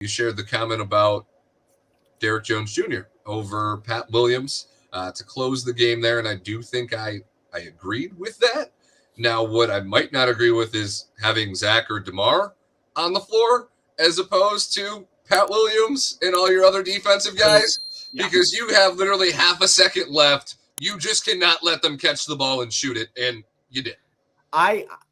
you shared the comment about Derek Jones Jr. over Pat Williams to close the game there, and I do think I agreed with that. Now, what I might not agree with is having Zach or DeMar on the floor as opposed to Pat Williams and all your other defensive guys, because you have literally half a second left. You just cannot let them catch the ball and shoot it, and you did.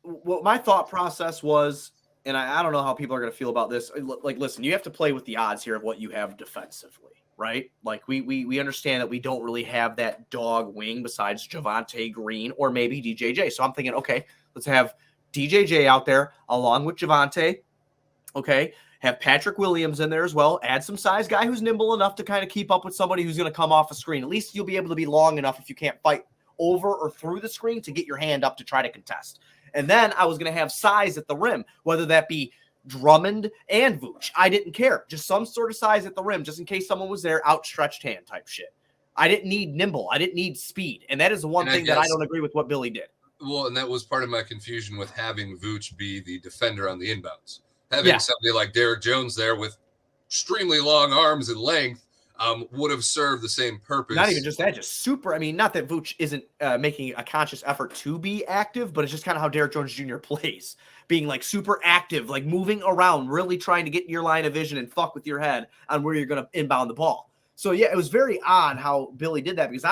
What my thought process was, and I don't know how people are going to feel about this. Like, listen, you have to play with the odds here of what you have defensively, right? Like, we understand that we don't really have that dog wing besides Javonte Green or maybe DJJ. So I'm thinking, okay, let's have DJJ out there along with Javonte. Okay, have Patrick Williams in there as well. Add some size guy who's nimble enough to kind of keep up with somebody who's going to come off a screen. At least you'll be able to be long enough if you can't fight over or through the screen to get your hand up to try to contest. And then I was going to have size at the rim, whether that be Drummond and Vooch. I didn't care. Just some sort of size at the rim, just in case someone was there, outstretched hand type shit. I didn't need nimble. I didn't need speed. And that is the one thing that I don't agree with what Billy did. Well, and that was part of my confusion with having Vooch be the defender on the inbounds. Having somebody like Derek Jones there with extremely long arms and length would have served the same purpose. Not even just that, just super. I mean, not that Vooch isn't making a conscious effort to be active, but it's just kind of how Derek Jones Jr. plays, being like super active, like moving around, really trying to get in your line of vision and fuck with your head on where you're going to inbound the ball. So, yeah, it was very odd how Billy did that because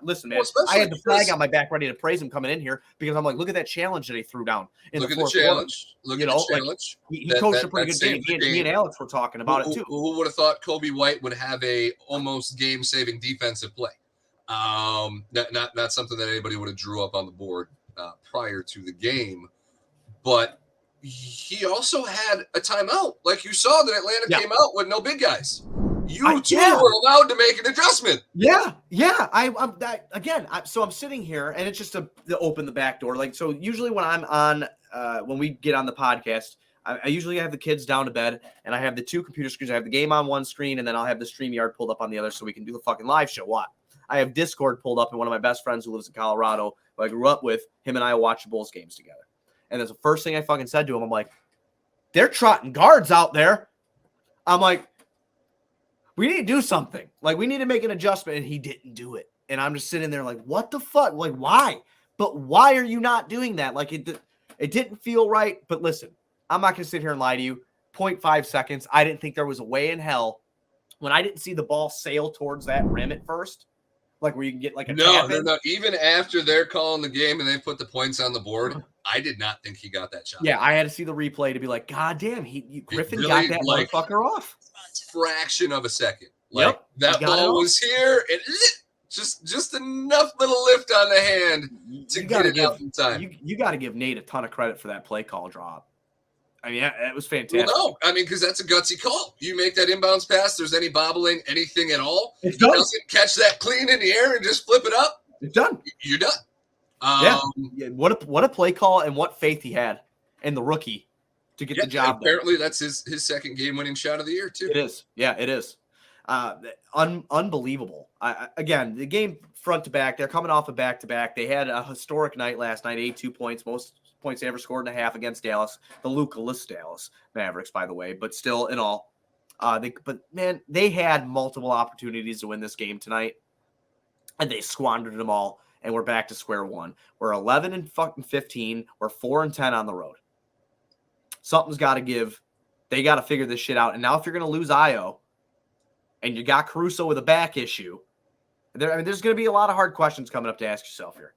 listen, man, I had the flag on my back ready to praise him coming in here because I'm like, look at that challenge that he threw down in the fourth quarter. Look at the challenge. He coached a pretty good game. Me and Alex were talking about it, too. Who would have thought Kobe White would have a almost game-saving defensive play? Not something that anybody would have drew up on the board prior to the game. But he also had a timeout. Like you saw that Atlanta came out with no big guys. You were allowed to make an adjustment. Yeah. So I'm sitting here, and it's just to open the back door. Like, so usually when I'm on, when we get on the podcast, I usually have the kids down to bed, and I have the two computer screens. I have the game on one screen, and then I'll have the StreamYard pulled up on the other so we can do the fucking live show. What? I have Discord pulled up, and one of my best friends who lives in Colorado, who I grew up with, him and I watch the Bulls games together. And that's the first thing I fucking said to him. I'm like, they're trotting guards out there. I'm like, we need to do something. Like, we need to make an adjustment, and he didn't do it. And I'm just sitting there like, what the fuck? Like, why? But why are you not doing that? Like, it didn't feel right. But listen, I'm not going to sit here and lie to you. 0.5 seconds. I didn't think there was a way in hell when I didn't see the ball sail towards that rim at first. Like, where you can get like a No. Even after they're calling the game and they put the points on the board, I did not think he got that shot. Yeah, I had to see the replay to be like, God damn, Griffin really got that motherfucker off. Fraction of a second. Like, that ball was here, and just enough little lift on the hand to get it out in time. You got to give Nate a ton of credit for that play call drop. I mean, it was fantastic. Well, no, I mean, because that's a gutsy call. You make that inbounds pass, there's any bobbling, anything at all. It's done. Doesn't catch that clean in the air and just flip it up. It's done. You're done. What a play call and what faith he had in the rookie to get the job. Apparently, that's his second game-winning shot of the year, too. It is. Yeah, it is. Unbelievable. Again, the game front to back, they're coming off a back-to-back. They had a historic night last night, 82 points, most points they ever scored in a half against Dallas, the Luka-less Dallas Mavericks, by the way, but still in all. They had multiple opportunities to win this game tonight, and they squandered them all, and we're back to square one. We're 11-15. We're 4-10 on the road. Something's got to give. They got to figure this shit out. And now if you're going to lose Io, and you got Caruso with a back issue, there's going to be a lot of hard questions coming up to ask yourself here.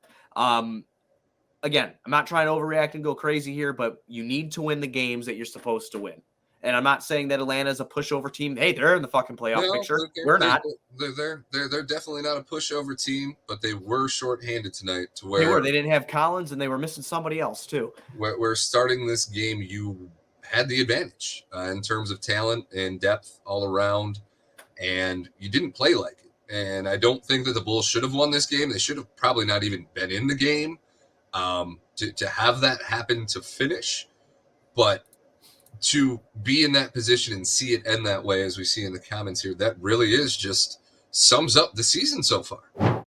Again, I'm not trying to overreact and go crazy here, but you need to win the games that you're supposed to win. And I'm not saying that Atlanta is a pushover team. Hey, they're in the fucking playoff picture. We're not. They're definitely not a pushover team, but they were shorthanded tonight. They didn't have Collins, and they were missing somebody else too. Where starting this game, you had the advantage in terms of talent and depth all around, and you didn't play like it. And I don't think that the Bulls should have won this game. They should have probably not even been in the game to have that happen to finish. But to be in that position and see it end that way, as we see in the comments here, that really is just sums up the season so far.